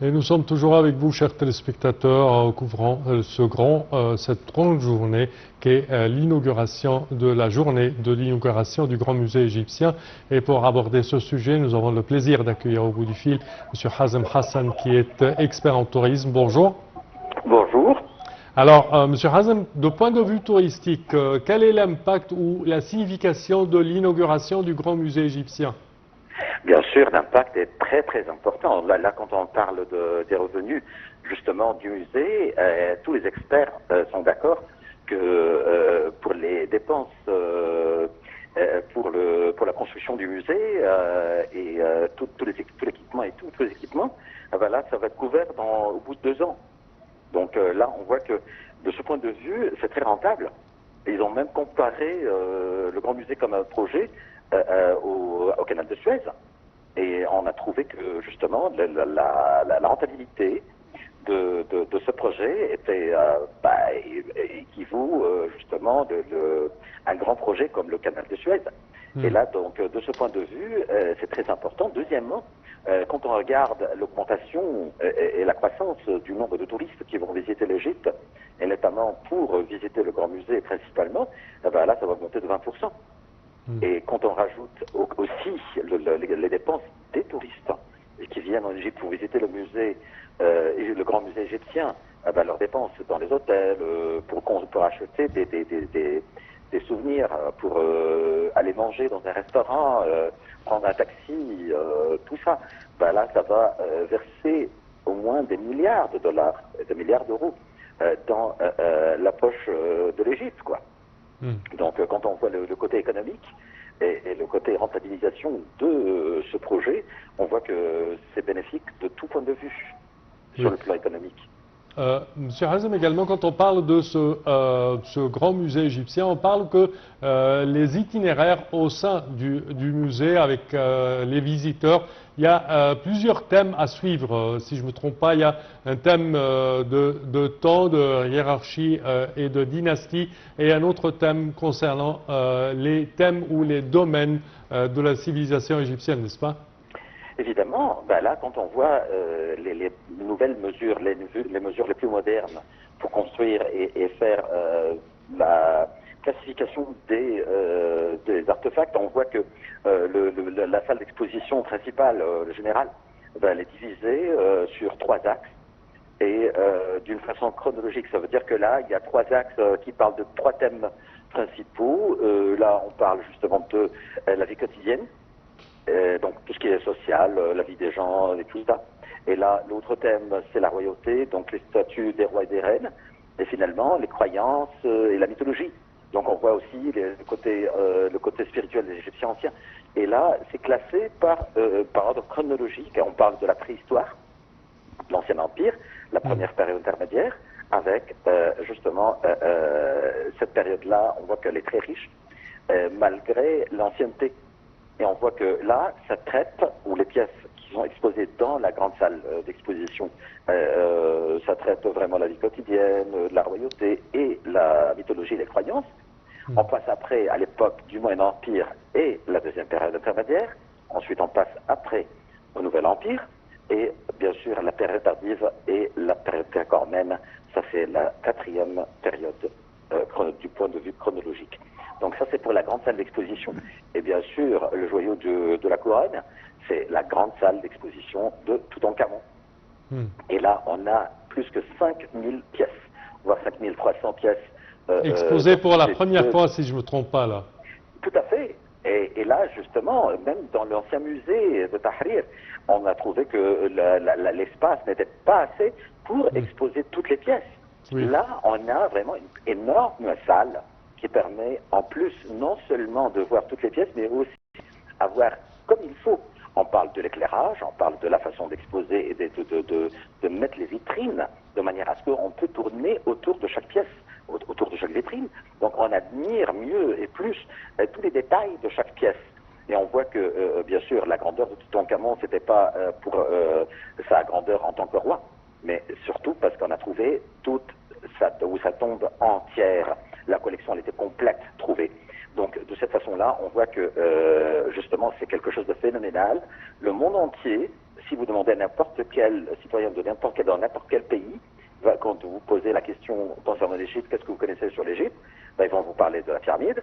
Et nous sommes toujours avec vous, chers téléspectateurs, couvrant cette grande journée qui est l'inauguration de la journée de l'inauguration du Grand Musée égyptien. Et pour aborder ce sujet, nous avons le plaisir d'accueillir au bout du fil M. Hazem Hassan, qui est expert en tourisme. Bonjour. Bonjour. Alors, M. Hazem, de point de vue touristique, quel est l'impact ou la signification de l'inauguration du Grand Musée égyptien? Bien sûr, l'impact est très très important. Là, quand on parle des revenus justement du musée, tous les experts sont d'accord que pour les dépenses pour la construction du musée et tout l'équipement et tous les équipements, ben là, ça va être couvert au bout de 2 ans. Donc là, on voit que de ce point de vue, c'est très rentable. Ils ont même comparé le Grand Musée comme un projet au canal de Suez. Et on a trouvé que justement la rentabilité de ce projet était équivaut justement un grand projet comme le canal de Suez. Et là, donc, de ce point de vue, c'est très important. Deuxièmement, quand on regarde l'augmentation et la croissance du nombre de touristes qui vont visiter l'Égypte, et notamment pour visiter le Grand Musée principalement, ben là, ça va augmenter de 20%. Et quand on rajoute aussi les dépenses des touristes qui viennent en Égypte pour visiter le musée, le Grand Musée égyptien, ben leurs dépenses dans les hôtels, pour acheter des souvenirs, pour aller manger dans un restaurant, prendre un taxi, tout ça, ben là, ça va verser au moins des milliards de dollars, des milliards d'euros dans la poche de l'Égypte, quoi. Donc, quand on voit le côté économique et le côté rentabilisation de ce projet, on voit que c'est bénéfique de tout point de vue sur le plan économique. Monsieur Hazem, également, quand on parle de ce grand musée égyptien, on parle que les itinéraires au sein du musée avec les visiteurs, il y a plusieurs thèmes à suivre. Si je ne me trompe pas, il y a un thème de temps, de hiérarchie et de dynastie, et un autre thème concernant les thèmes ou les domaines de la civilisation égyptienne, n'est-ce pas? Évidemment, ben là, quand on voit les nouvelles mesures, les mesures les plus modernes pour construire et faire la classification des artefacts, on voit que la salle d'exposition principale, le général, ben, elle est divisée sur 3 axes et d'une façon chronologique. Ça veut dire que là, il y a 3 axes qui parlent de 3 thèmes principaux. Là, on parle justement de la vie quotidienne. Donc tout ce qui est social, la vie des gens et tout ça. Et là, l'autre thème, c'est la royauté, donc les statuts des rois et des reines. Et finalement, les croyances et la mythologie. Donc on voit aussi le côté spirituel des Égyptiens anciens. Et là, c'est classé par ordre chronologique. On parle de la préhistoire, de l'Ancien Empire, la première période intermédiaire, avec justement cette période-là, on voit qu'elle est très riche, malgré l'ancienneté. Et on voit que là, ça traite, ou les pièces qui sont exposées dans la grande salle d'exposition, ça traite vraiment la vie quotidienne, la royauté et la mythologie et les croyances. On passe après à l'époque du Moyen Empire et la deuxième période intermédiaire. Ensuite, on passe après au Nouvel Empire. Et bien sûr, la période tardive et la période gréco-romaine, ça c'est la 4e période du point de vue chronologique. Donc ça, c'est pour la grande salle d'exposition. Et bien sûr, le joyau de la couronne, c'est la grande salle d'exposition de Toutankhamon. Et là, on a plus que 5000 pièces, voire 5300 pièces. Exposées pour la première fois, si je ne me trompe pas, là. Tout à fait. Et là, justement, même dans l'ancien musée de Tahrir, on a trouvé que l'espace n'était pas assez pour exposer toutes les pièces. Oui. Là, on a vraiment une énorme salle qui permet, en plus, non seulement de voir toutes les pièces, mais aussi avoir comme il faut. On parle de l'éclairage, on parle de la façon d'exposer et de mettre les vitrines de manière à ce qu'on peut tourner autour de chaque pièce, autour de chaque vitrine. Donc on admire mieux et plus tous les détails de chaque pièce. Et on voit que, bien sûr, la grandeur de Toutankhamon, c'était pas pour sa grandeur en tant que roi, mais surtout parce qu'on a trouvé toute sa tombe entière. La collection, elle était complète, trouvée. Donc, de cette façon-là, on voit que, justement, c'est quelque chose de phénoménal. Le monde entier si vous demandez à n'importe quel citoyen dans n'importe quel pays, quand vous posez la question concernant l'Égypte, qu'est-ce que vous connaissez sur l'Égypte, ils vont vous parler de la pyramide,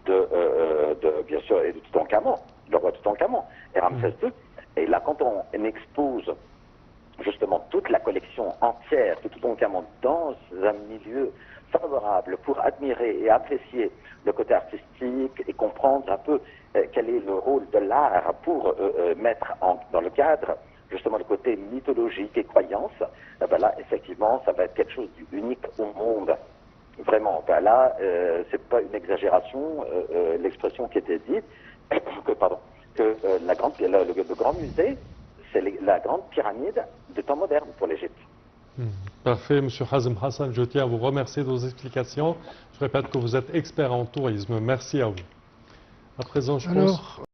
bien sûr, et de Toutankhamon, le roi Toutankhamon, et Ramsès II. Et là, quand on expose justement toute la collection entière de Toutankhamon dans un milieu favorable pour admirer et apprécier le côté artistique et comprendre un peu quel est le rôle de l'art pour mettre dans le cadre justement le côté mythologique et croyance, là, effectivement, ça va être quelque chose d'unique au monde. Vraiment, là, c'est pas une exagération, l'expression qui était dite, que le grand musée, c'est la grande pyramide de temps moderne pour l'Égypte. Parfait, M. Hazem Hassan, je tiens à vous remercier de vos explications. Je répète que vous êtes expert en tourisme. Merci à vous. À présent, je pense...